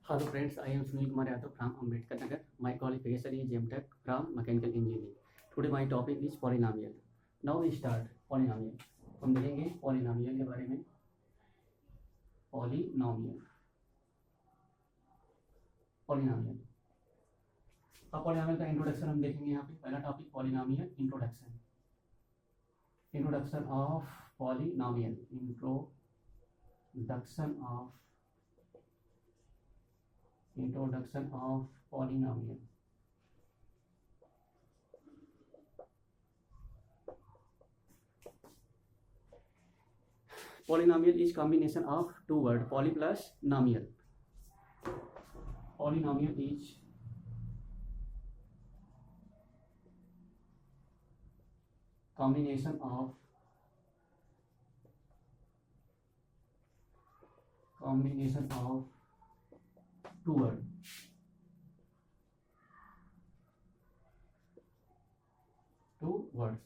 Hello friends, I am Sunil Kumar Yadav from Ambedkar Nagar. My qualification is MTech from Mechanical Engineering. Today my topic is polynomial. Now we start polynomial. हम देखेंगे polynomial के बारे में. polynomial. अब polynomial का introduction हम देखेंगे यहाँ पे. पहला topic polynomial introduction. Introduction of polynomial. Introduction of polynomial. Polynomial is combination of two words, poly plus nomial. Polynomial is combination of two words. दो वर्ड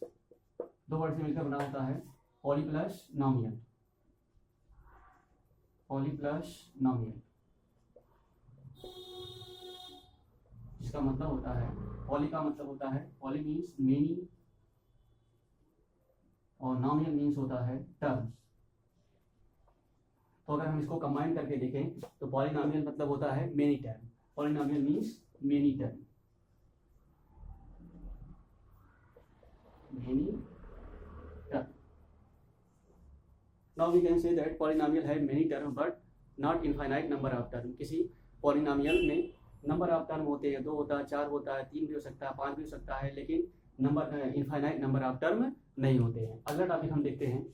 से मिलकर बना होता है पॉली प्लस नॉमियल. इसका मतलब होता है, पॉली का मतलब होता है, पॉली मीन्स मेनी और नॉमियल मीन्स होता है टर्म्स. तो अगर हम इसको कंबाइन करके देखें तो पॉलिनॉमियल मतलब होता है many term. Polynomial means many term. Now we can say that polynomial have many terms but not infinite number of terms. किसी पॉलिनॉमियल में नंबर ऑफ टर्म होते हैं, 2 होता है, 4 होता है, 3 भी हो सकता है, 5 भी हो सकता है, लेकिन number infinite number of term नहीं होते हैं. अगला टॉपिक हम देखते हैं.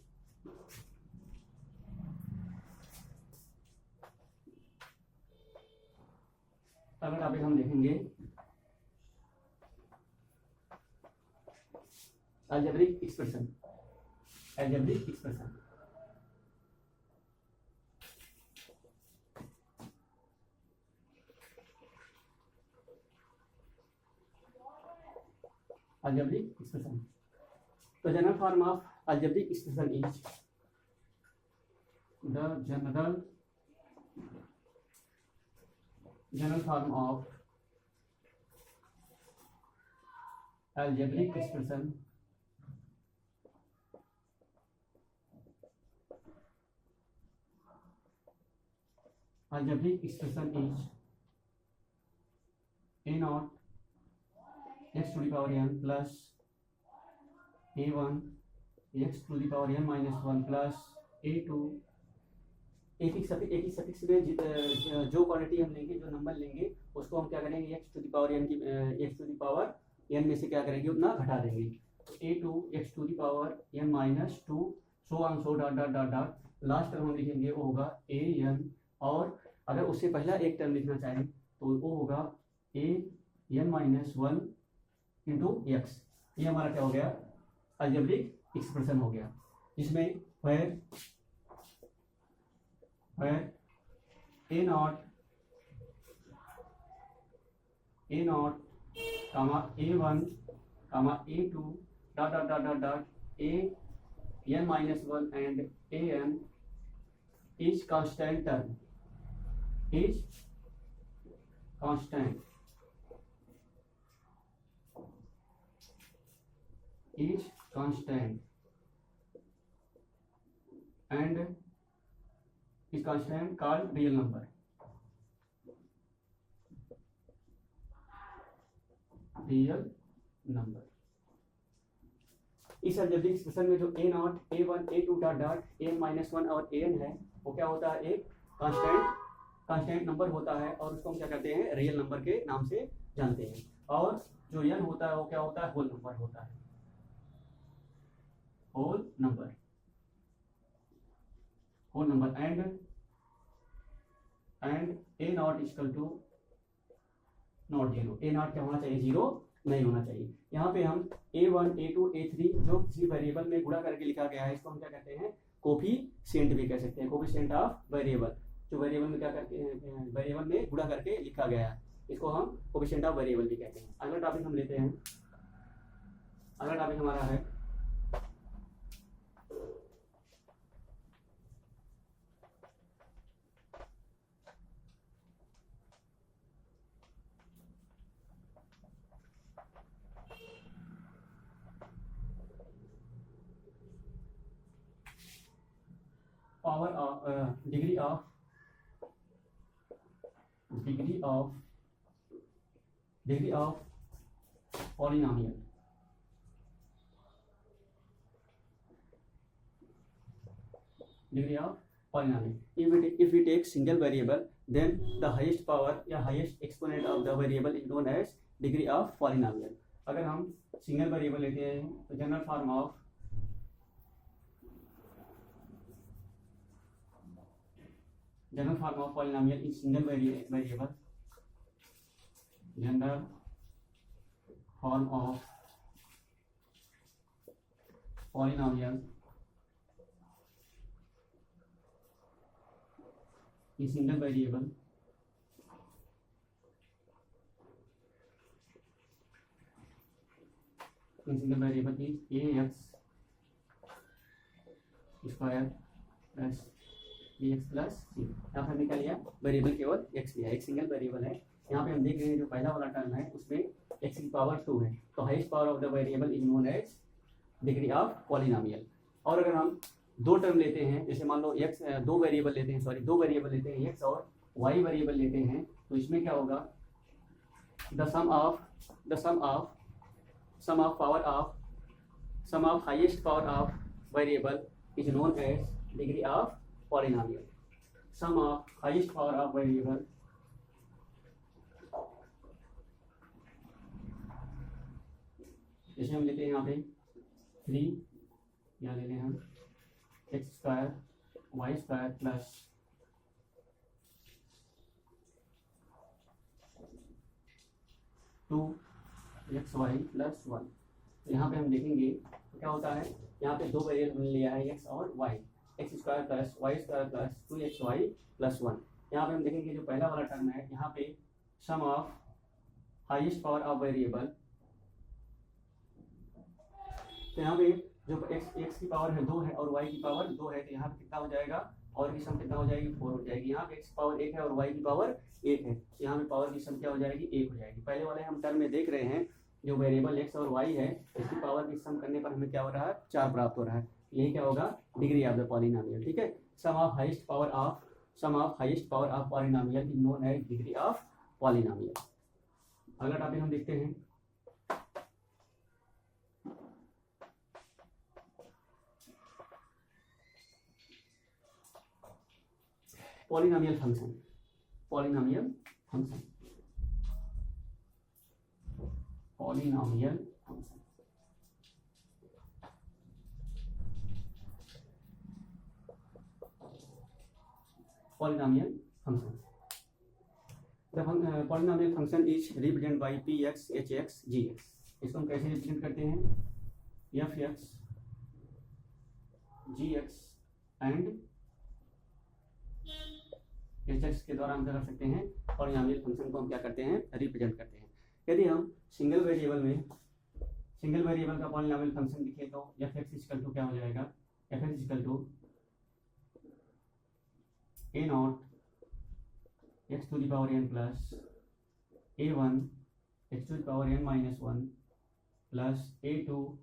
अगला टॉपिक हम देखेंगे algebraic expression. Algebraic expression. Algebraic expression. The general form of algebraic expression is the general form of algebraic expression is a naught x to the power n plus a1 x to the power n minus 1 plus a2. एक ही suffix में जो quantity हम लेंगे, जो number लेंगे, उसको हम क्या करेंगे, x to the power n की x to the power n में से क्या करेंगे, उतना घटा देंगे. a2 x to the power n minus 2 so on so dot dot dot dot. Last term हम लिखेंगे वो होगा an. और अगर उससे पहला एक टर्म लिखना चाहें तो वो होगा an माइनस 1 इंटू एक्स. ये हमारा क्या हो गया, अलजेब्रिक एक्सप्रेशन हो गया, जिसमें where a naught comma a1 comma a2 dot dot dot dot dot an minus 1 and an is constant term, is constant and is constant called real number. इस algebraic expression में जो a naught a1 a2 dot dot an minus 1 और an है, वो क्या होता है, एक कांस्टेंट नंबर होता है, और उसको हम क्या कहते हैं, रियल नंबर के नाम से जानते हैं. और जो n होता है वो क्या होता है, होल नंबर होता है, whole number and a naught equal to not zero. A naught क्या होना चाहिए, जीरो नहीं होना चाहिए. यहाँ पे हम a1 a2 a3 जो किसी वेरिएबल में गुणा करके लिखा गया है, इसको हम क्या कहते हैं, कोफिशिएंट भी कह सकते हैं, कोफिशिएंट ऑफ वेरिएबल. जो वेरिएबल में क्या करके वेरिएबल में गुणा करके लिखा गया है, इसको हम कोफिशिएंट ऑफ वेरिएबल भी कहते हैं. अगला टॉपिक हम लेते हैं. अगला टॉपिक हमारा है power of degree of polynomial. Degree of polynomial. If we take single variable, then the highest power या highest exponent of the variable is known as degree of polynomial. अगर हम सिंगल वेरिएबल लेते हैं तो general form of polynomial is single variable. General form of polynomial is single variable. Single variable is ax square plus bx plus c. यहाँ पे हमने क्या लिया, वेरिएबल केवल x लिया, एक सिंगल वेरिएबल है। यहाँ पे हम देख रहे हैं जो पहला वाला टर्म है उसमें x की पावर 2 है, तो highest power of the variable is known as degree of polynomial. और अगर हम दो टर्म लेते हैं, जैसे मान लो दो वेरिएबल लेते हैं x और y वेरिएबल लेते हैं, तो इसमें क्या होगा, the sum of highest power of variable is known as degree of polynomial. Sum of highest power of variable जैसे हम लेते हैं यहाँ पे 3, यहाँ ले लें हम x square y square plus 2xy plus 1। तो यहाँ पे हम देखेंगे तो क्या होता है, यहाँ पे दो वेरिएबल लिया है x और y, x square plus y square plus 2xy plus 1। यहाँ पे हम देखेंगे जो पहला वाला टर्म है, यहाँ पे sum of highest power of variable, तो यहाँ पे जो x की पावर है 2 है और y की पावर 2 है, तो यहाँ पे कितना हो जाएगा, और की सम कितना हो जाएगी, 4 हो जाएगी। यहाँ पे x की पावर 1 है और y की पावर 1 है, यहाँ पे पावर की सम क्या हो जाएगी, 1 हो जाएगी। पहले वाले हम टर्म में देख रहे हैं जो वेरिएबल x और y है, इसकी पावर की सम करने पर हमें क्या हो रहा है, 4 प्राप्त हो रहा है। यही क्या होगा, डिग्री ऑफ द पॉलिनोमियल। ठीक है, sum of highest power of polynomial is known as degree of polynomial. अगला टॉपिक हम देखते हैं, polynomial function. Polynomial function The polynomial function is represented by px, hx, gx। इसको हम कैसे रिप्रेजेंट करते हैं, fx, gx एंड hx के द्वारा हम क्या कर सकते हैं, पॉलिनोमियल फंक्शन को हम क्या करते हैं, रिप्रेजेंट करते हैं। यदि हम सिंगल वेरिएबल का पॉलिनोमियल फंक्शन लिखें तो fx इक्वल टू क्या हो जाएगा, fx equal to a0 x to the power n plus a1 x to the power n minus 1 plus a2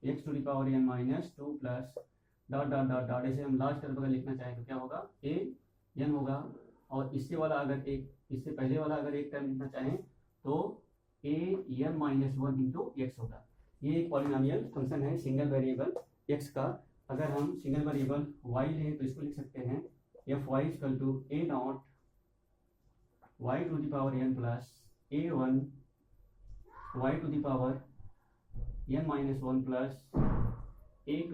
x to the power n minus 2 plus dot dot dot dot. ऐसे हम last term अगर लिखना चाहें तो क्या होगा, a n होगा, और इससे पहले वाला अगर एक टर्म लिखना चाहें तो a n minus 1 into x होगा। ये एक पॉलिनोमियल फंक्शन है सिंगल वेरिएबल x का। अगर हम सिंगल वेरिएबल y लें तो इसको लिख सकते हैं fy equal to a0 y to the power n plus a1 y to the power n minus 1 plus a2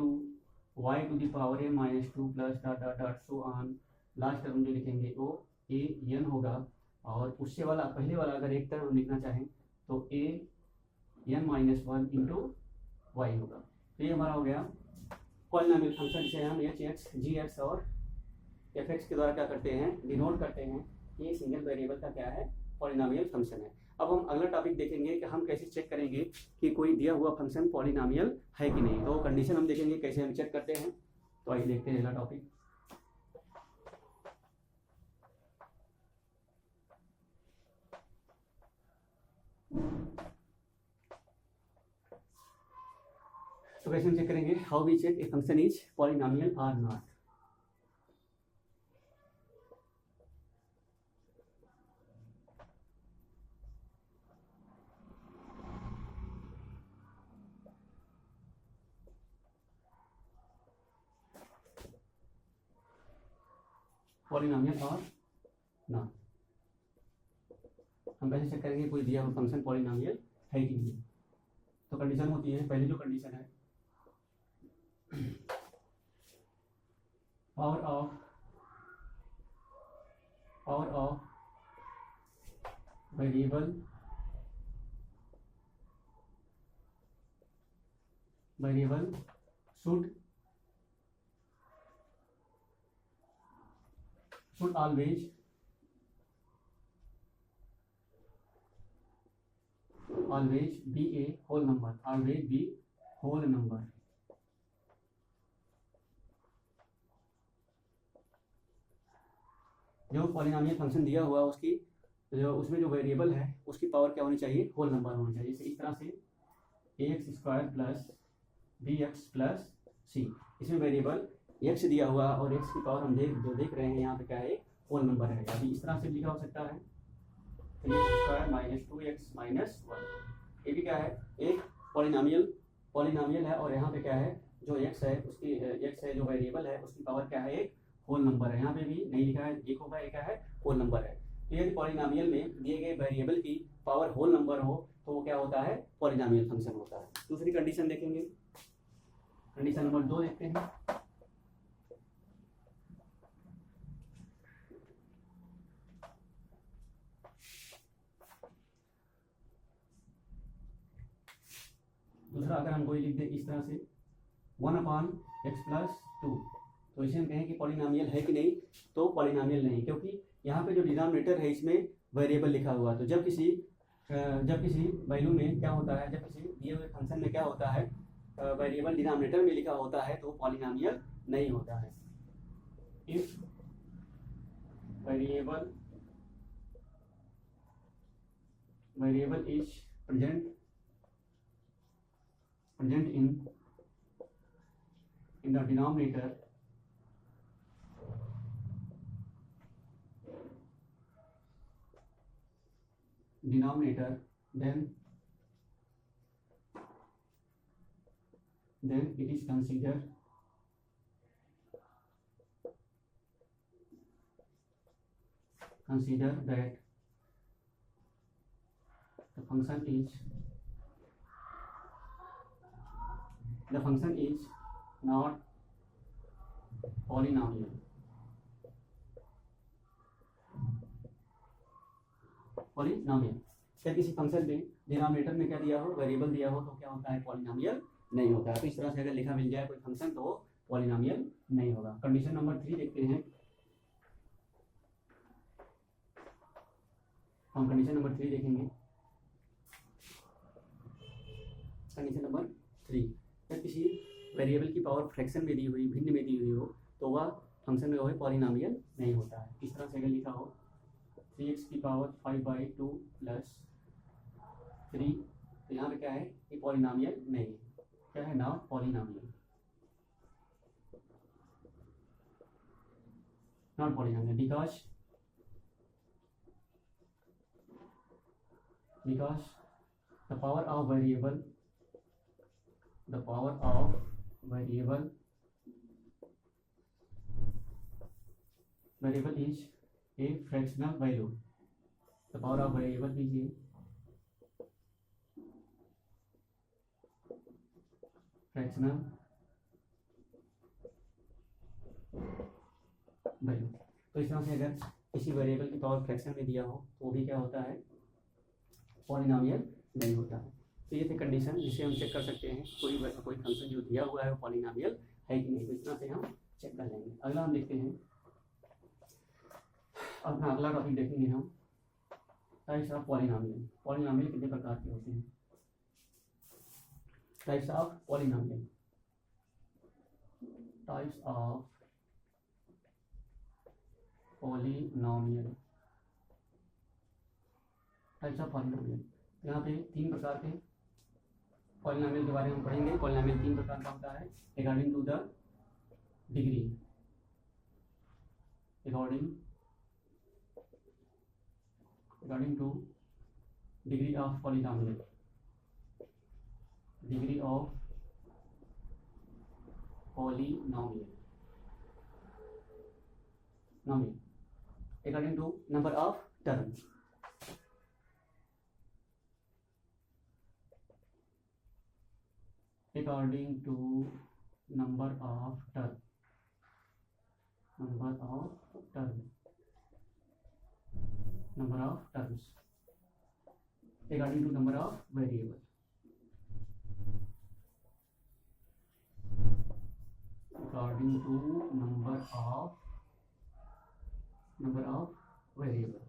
y to the power n minus 2 plus dot dot dot so on. Last term जो लिखेंगे वो a n होगा, और उससे वाला पहले वाला अगर एक टर्म लिखना चाहें तो a n minus 1 into y होगा। तो ये हमारा हो गया पॉलिनोमियल फंक्शन, जिसे हम hx, gx और fx के द्वारा क्या करते हैं, डिनोट करते हैं। ये सिंगल वेरिएबल का क्या है, पॉलिनोमियल फंक्शन है। अब हम अगला टॉपिक देखेंगे कि हम कैसे चेक करेंगे कि कोई दिया हुआ फंक्शन पॉलिनोमियल है कि नहीं। तो कंडीशन हम देखेंगे कैसे हम चेक करते हैं। तो आइए देखते हैं अगला टॉपिक। तो कैसे हम चेक करेंगे, how we check a function is polynomial और नॉट। पॉलिनॉमियल और नॉट। हम कैसे चेक करेंगे कोई दिया हुआ फंक्शन पॉलिनॉमियल है कि नहीं। तो कंडीशन होती है, पहली जो कंडीशन है, power of variable should always be a whole number, always be whole number। जो पॉलिनॉमियल फंक्शन दिया हुआ उसकी जो उसमें जो वेरिएबल है उसकी पावर क्या होनी चाहिए, होल नंबर होनी चाहिए। जैसे इस तरह से ax² plus bx plus c, इसमें वेरिएबल x दिया हुआ और x की पावर हम देख रहे हैं यहाँ पे क्या है, होल नंबर है। अभी इस तरह से लिखा हो सकता है 3x² माइनस 2x माइनस 1। ये भी क्या है, एक पॉलिनॉमियल है और यहाँ पे क्या है, जो x है उसकी x है जो वेरिएबल है उसकी पावर क्या है, एक होल नंबर है। यहाँ पे भी नहीं लिखा है एक होगा, एक क्या है, होल नंबर है। तो यदि पॉलिनॉमियल में दिए गए वेरिएबल की पावर होल नंबर हो तो वो क्या होता है, पॉलिनॉमियल फंक्शन होता है। दूसरी कंडीशन देखेंगे, कंडीशन नंबर 2 देखते हैं। दूसरा अगर हम कोई लिख दे इस तरह से 1/x+2, तो इसे हम कहें कि पॉलिनॉमियल है कि नहीं, तो पॉलिनॉमियल नहीं, क्योंकि यहाँ पे जो डिनोमिनेटर है इसमें वेरिएबल लिखा हुआ है। तो जब किसी वैल्यू में क्या होता है, जब किसी दिए हुए फंक्शन में क्या होता है, वेरिएबल डिनोमिनेटर में लिखा होता है तो पॉलिनॉमियल नहीं होता है। If variable is present in the denominator, then it is considered that the function is not polynomial। क्या किसी फंक्शन में डिनोमिनेटर में क्या दिया हो, वेरिएबल दिया हो, तो क्या होता है, पॉलिनॉमियल नहीं होता है। तो इस तरह से अगर लिखा मिल जाए कोई फंक्शन तो पॉलिनॉमियल नहीं होगा। कंडीशन नंबर 3 देखते हैं हम। कंडीशन नंबर 3 देखेंगे। कंडीशन नंबर 3, जब किसी वेरिएबल की पावर फ्रैक्शन में दी हुई, भिन्न में दी हुई हो, तो वह फंक्शन में वह पॉलिनॉमियल नहीं होता है। इस तरह से अगर लिखा हो 3x की पावर 5/2 प्लस 3, तो यहाँ पे क्या है, ये पॉलिनॉमियल नहीं है। क्या है, not polynomial, because the power of variable is a fractional value। the power of variable is a fractional value। तो इस तरह से अगर किसी वेरिएबल की पावर फ्रैक्शन में दिया हो तो वो भी क्या होता है, पॉलिनॉमियल नहीं होता है। तो ये थे कंडीशन जिसे हम चेक कर सकते हैं कोई फंक्शन जो दिया हुआ है वो पॉलिनॉमियल है कि नहीं। तो इस तरह से हम चेक कर लेंगे। अगला हम देखते हैं, अपना अगला टॉपिक देखेंगे हम, टाइप्स ऑफ पॉलिनॉमियल। पॉलिनॉमियल कितने प्रकार के होते हैं, types of polynomial. Types of polynomial, types of polynomial. यहाँ पे 3 प्रकार के पॉलिनॉमियल के बारे में पढ़ेंगे। पॉलिनॉमियल 3 प्रकार का होता है, according to the degree, according to degree of polynomial, degree of polynomial. according to number of terms. According to number of terms. Number of terms. Number of terms. According to number of variable. According to number of variable.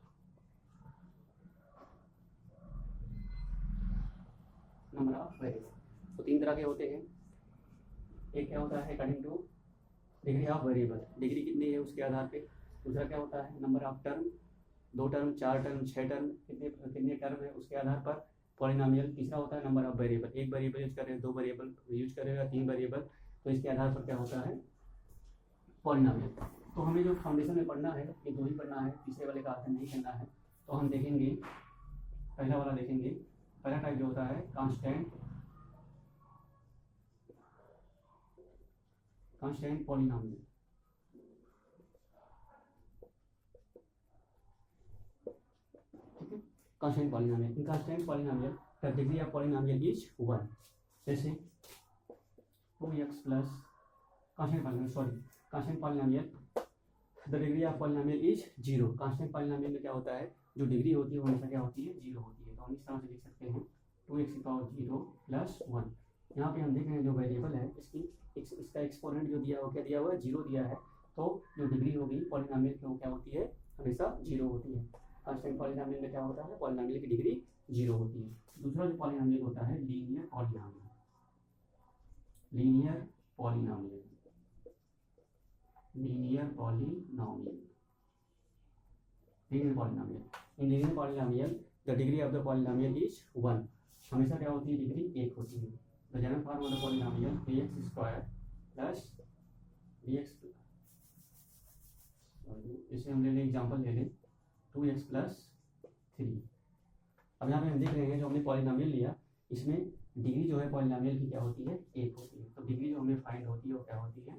Number of variable तो तीन तरह के होते हैं। एक क्या होता है according to degree of variable, degree कितनी है उसके आधार पे। दूसरा क्या होता है number of term, 2 term 4 term 6 term कितने टर्म है उसके आधार पर पॉलिनोमियल। तीसरा होता है नंबर ऑफ वेरिएबल, एक वेरिएबल यूज कर रहे हैं, 2 वेरिएबल यूज करेगा, 3 वेरिएबल, तो इसके आधार पर क्या होता है पॉलिनोमियल। तो हमें जो फाउंडेशन में पढ़ना है ये 2 ही पढ़ना है, तीसरे वाले का अध्ययन नहीं करना है। तो हम देखेंगे पहला वाला देखेंगे। पहला टाइप जो होता है कांस्टेंट पॉलिनोमियल। ठीक है, constant polynomial. In constant polynomial the degree of polynomial is 1। जैसे 2x plus constant polynomial the degree of polynomial is 0। Constant polynomial में क्या होता है जो डिग्री होती है वो हमेशा क्या होती है 0 होती है। तो हम इस तरह से लिख सकते हैं 2x की पावर 0 प्लस 1। यहाँ पे हम देख रहे हैं जो वेरिएबल है इसका एक्सपोनेंट जो दिया हुआ क्या दिया हुआ है 0 दिया है। तो जो डिग्री होगी पॉलिनोमियल की वो क्या होती है हमेशा 0 होती है। कांस्टेंट पॉलिनोमियल में क्या होता है पॉलिनोमियल की डिग्री 0 होती है। दूसरा जो पॉलिनोमियल होता है linear polynomial. In linear polynomial the degree of the polynomial is 1। हमेशा क्या होती है डिग्री 1 होती है। The general form of the polynomial ax square plus bx, इसे हम ले लें एग्जांपल ले लें 2x प्लस 3। अब यहाँ पे हम देख रहे हैं जो हमने पॉलिनोमियल लिया इसमें डिग्री जो है पॉलिनोमियल की क्या होती है 1 होती है। तो डिग्री जो हमें फाइंड होती है वो क्या होती है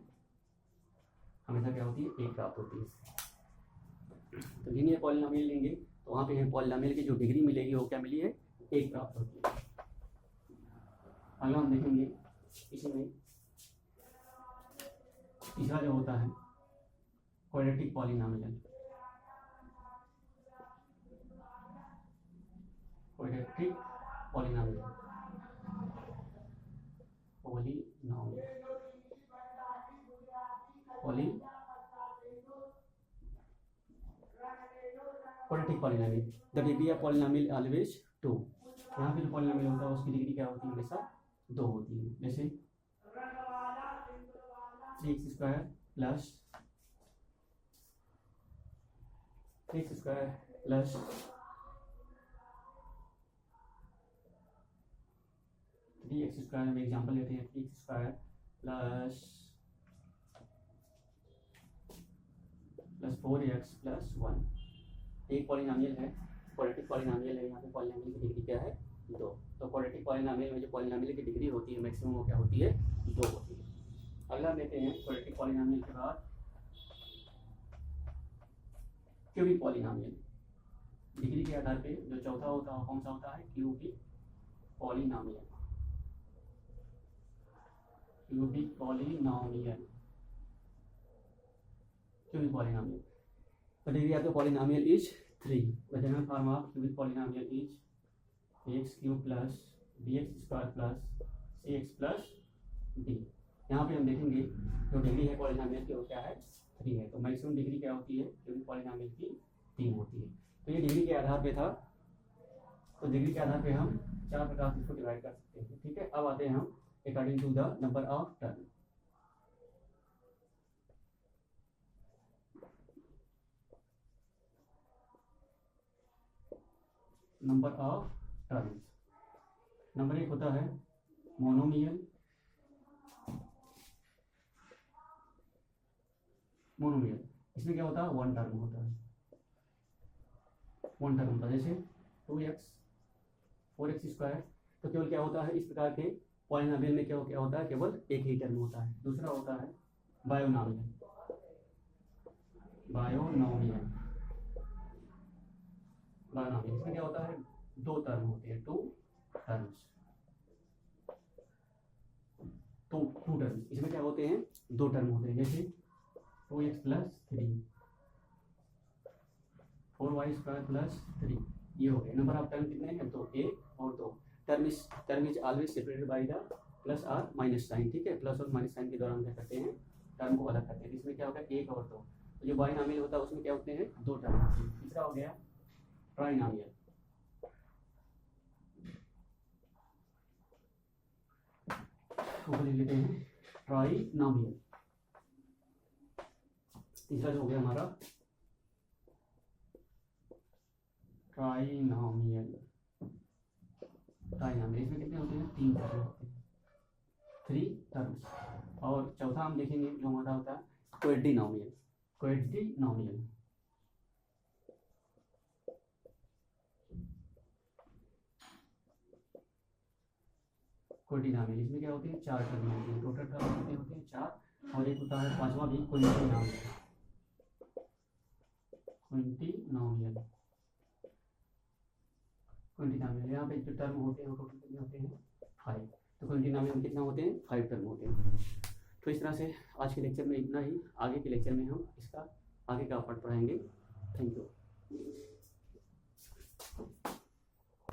हमेशा क्या होती है 1 प्राप्त होती है। तो लीनियर पॉलिनोमियल लेंगे तो वहाँ पे पॉलिनोमियल की जो डिग्री मिलेगी वो क्या मिली है 1 प्राप्त होती है। अगला हम देखेंगे इसमें तीसरा जो होता है quadratic polynomial. Quadratic polynomial the degree of polynomial always 2। यहाँ पे जो पॉलिनोमियल होता है उसकी डिग्री क्या होती है हमेशा 2 होती है। जैसे 3x square plus 3x square plus 3x square में एग्जाम्पल लेते हैं 3x square plus 4x plus 1। एक पॉलिनोमियल है क्वाड्रेटिक पॉलिनोमियल है। यहाँ पे पॉलिनोमियल की डिग्री क्या है 2। तो क्वाड्रेटिक पॉलिनोमियल में जो पॉलिनोमियल की डिग्री होती है मैक्सिमम वो क्या होती है 2 होती है। अगला लेते हैं क्वाड्रेटिक पॉलिनोमियल के बाद क्यूबिक पॉलिनोमियल। डिग्री के आधार पे जो चौथा होता है कौन सा होता है cubic polynomial. The degree of the polynomial is 3. The general form of cubic polynomial is ax cube plus bx square plus cx plus d। यहाँ पे हम देखेंगे जो डिग्री है पॉलिनोमियल की वो क्या है 3 है। तो मैक्सिमम डिग्री क्या होती है क्यूबिक पॉलिनोमियल की 3 होती है। तो ये डिग्री के आधार पे था। तो डिग्री के आधार पे हम 4 प्रकार से इसको डिवाइड कर सकते हैं। ठीक है, अब आते हैं हम according to the number of term. Number of terms. Number 1 होता है मोनोमियल। इसमें क्या होता है 1 टर्म होता है। 1 टर्म होता है जैसे 2x 4x स्क्वायर। तो केवल क्या होता है इस प्रकार के पॉलिनोमियल में क्या होता है केवल एक ही टर्म होता है। दूसरा होता है बायोनोमियल। नामियल, इसमें क्या होता है, दो टर्म होते हैं, टू टर्म्स, तो टू टर्म्स, इसमें क्या होते हैं, दो टर्म होते हैं, जैसे 2x प्लस 3, 4y² प्लस 3, ये हो गए। नंबर ऑफ टर्म कितने हैं, तो एक और दो। Term is always separated by the plus और माइनस साइन, ठीक है, प्लस और माइनस साइन के दौरान क्या करते हैं, टर्म को अलग करते हैं। इसमें क्या होगा, एक और दो, तो जो बाइनॉमियल होता है उसमें क्या होते हैं, दो टर्म होते हैं। तीसरा हो गया ट्राइनॉमियल, ऊपर लिख लेते हैं ट्राइनॉमियल। तीसरा जो हो गया हमारा ट्राइनॉमियल, ट्राइनॉमियल इसमें कितने होते हैं, तीन टर्म होते हैं, थ्री टर्म्स। और चौथा हम देखेंगे जो हमारा होता है क्वाड्रिनॉमियल, क्वाड्रिनॉमियल, क्वाड्रिनॉमियल इसमें क्या होते हैं, चार टर्म होते हैं, टोटल टर्म कितने होते हैं, चार, और एक होता है पांचवा भी क्विंटिनॉमियल, क्विंटिनॉमियल, क्विंटिनॉमियल यहाँ पे जो टर्म होते हैं वो टोटल कितने होते हैं, 5। तो क्विंटिनॉमियल में कितना होते हैं, 5 टर्म होते हैं। तो इस तरह से आज के लेक्चर में इतना ही, आगे के लेक्चर में हम इसका आगे का पार्ट पढ़ाएंगे। Thank you.